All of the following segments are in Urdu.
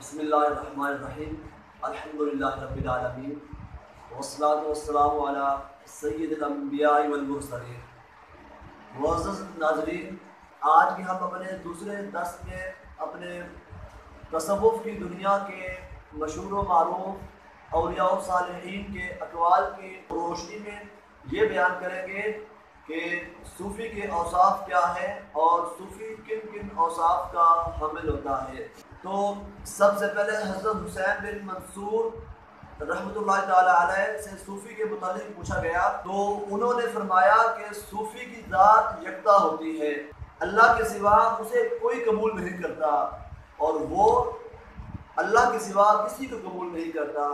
بسم اللہ الرحمن الرحیم الحمدللہ رب العالمین والصلاة والسلام علی سید الانبیاء والمرسلین۔ معزز ناظرین، آج بھی ہم اپنے دوسرے درس میں اپنے تصوف کی دنیا کے مشہور و معروف اولیاء و صالحین کے اقوال کی روشنی میں یہ بیان کریں گے کہ صوفی کے اوصاف کیا ہیں اور صوفی کن کن اوصاف کا حامل ہوتا ہے۔ تو سب سے پہلے حضرت حسین بن منصور رحمۃ اللہ تعالی علیہ سے صوفی کے متعلق پوچھا گیا تو انہوں نے فرمایا کہ صوفی کی ذات یکتا ہوتی ہے، اللہ کے سوا اسے کوئی قبول نہیں کرتا اور وہ اللہ کے سوا کسی کو قبول نہیں کرتا۔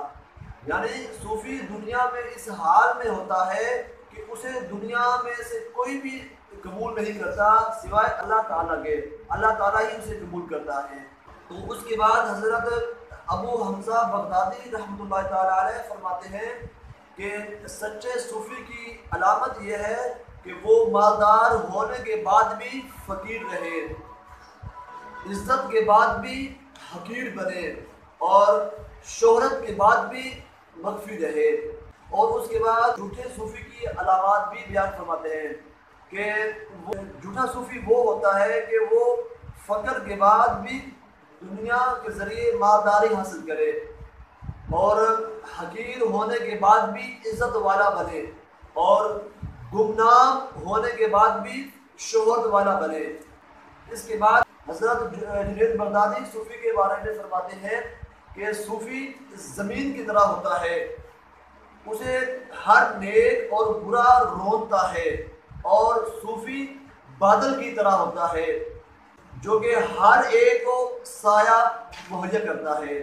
یعنی صوفی دنیا میں اس حال میں ہوتا ہے کہ اسے دنیا میں سے کوئی بھی قبول نہیں کرتا سوائے اللہ تعالیٰ کے، اللہ تعالیٰ ہی اسے قبول کرتا ہے۔ تو اس کے بعد حضرت ابو حمزہ بغدادی رحمۃ اللہ تعالی علیہ فرماتے ہیں کہ سچے صوفی کی علامت یہ ہے کہ وہ مالدار ہونے کے بعد بھی فقیر رہے، عزت کے بعد بھی حقیر بنے اور شہرت کے بعد بھی مخفی رہے۔ اور اس کے بعد جھوٹے صوفی کی علامات بھی بیان فرماتے ہیں کہ جھوٹا صوفی وہ ہوتا ہے کہ وہ فقر کے بعد بھی دنیا کے ذریعے مالداری حاصل کرے اور حقیر ہونے کے بعد بھی عزت والا بنے اور گمنام ہونے کے بعد بھی شہرت والا بنے۔ اس کے بعد حضرت جنید بغدادی صوفی کے بارے میں فرماتے ہیں کہ صوفی زمین کی طرح ہوتا ہے، اسے ہر نیک اور برا رونتا ہے، اور صوفی بادل کی طرح ہوتا ہے جو کہ ہر ایک کو سایہ مہیا کرتا ہے،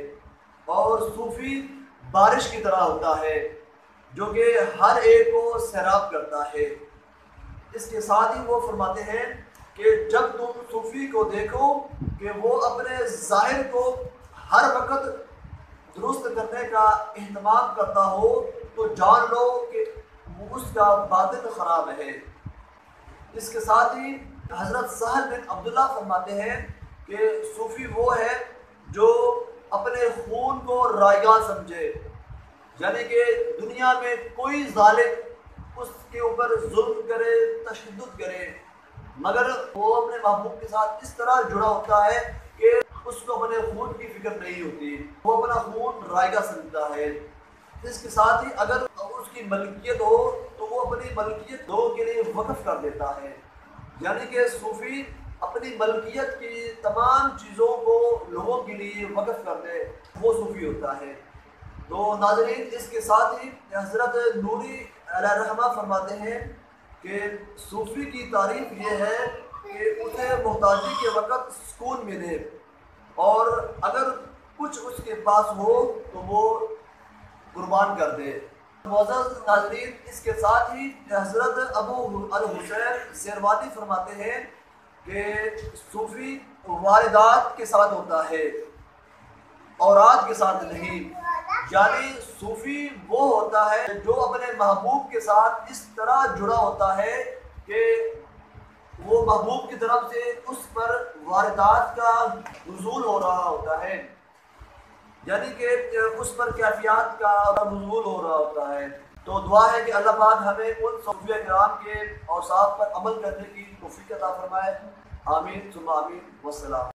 اور صوفی بارش کی طرح ہوتا ہے جو کہ ہر ایک کو سیراب کرتا ہے۔ اس کے ساتھ ہی وہ فرماتے ہیں کہ جب تم صوفی کو دیکھو کہ وہ اپنے ظاہر کو ہر وقت درست کرنے کا اہتمام کرتا ہو تو جان لو کہ اس کا باطن خراب ہے۔ اس کے ساتھ ہی حضرت سہل بن عبداللہ فرماتے ہیں کہ صوفی وہ ہے جو اپنے خون کو رائگاں سمجھے، یعنی کہ دنیا میں کوئی ظالم اس کے اوپر ظلم کرے، تشدد کرے، مگر وہ اپنے محبوب کے ساتھ اس طرح جڑا ہوتا ہے کہ اس کو اپنے خون کی فکر نہیں ہوتی، وہ اپنا خون رائگاں سمجھتا ہے۔ اس کے ساتھ ہی اگر اس کی ملکیت ہو تو وہ اپنی ملکیت لوگوں کے لیے وقف کر دیتا ہے، یعنی کہ صوفی اپنی ملکیت کی تمام چیزوں کو لوگوں کے لیے وقف کر دے، وہ صوفی ہوتا ہے۔ تو ناظرین، اس کے ساتھ ہی حضرت نوری علیہ رحمہ فرماتے ہیں کہ صوفی کی تعریف یہ ہے کہ اسے محتاجی کے وقت سکون ملے اور اگر کچھ اس کے پاس ہو تو وہ قربان کر دے۔ معزز ناظرین، اس کے ساتھ ہی حضرت ابو الحسین سیروانی فرماتے ہیں کہ صوفی واردات کے ساتھ ہوتا ہے، اوراد کے ساتھ نہیں۔ یعنی صوفی وہ ہوتا ہے جو اپنے محبوب کے ساتھ اس طرح جڑا ہوتا ہے کہ وہ محبوب کی طرف سے اس پر واردات کا نزول ہو رہا ہوتا ہے، یعنی کہ اس پر کیفیات کا نزول ہو رہا ہوتا ہے۔ تو دعا ہے کہ اللہ پاک ہمیں ان صوفیاء کرام کے اوصاف پر عمل کرنے کی توفیق عطا فرمائے۔ آمین ثم آمین والسلام۔